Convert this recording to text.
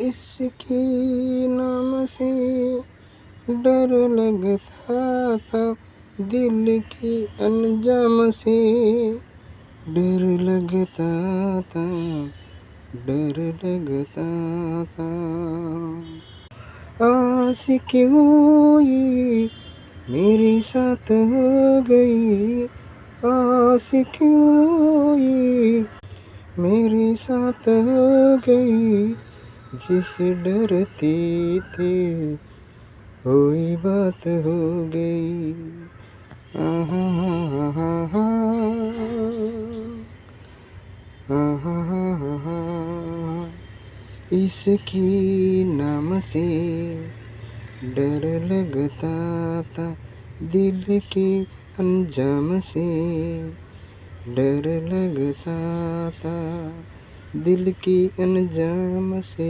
इसके नाम से डर लगता था, दिल के अंजाम से डर लगता था, डर लगता था। आशिक हुई मेरे साथ हो गई, आशिक हुई मेरे साथ हो गई, जिसे डरती थी वही बात हो गई। आहा हा हा हा हा हा हा। इसके नाम से डर लगता था, दिल के अंजाम से डर लगता था, दिल के अंजाम से।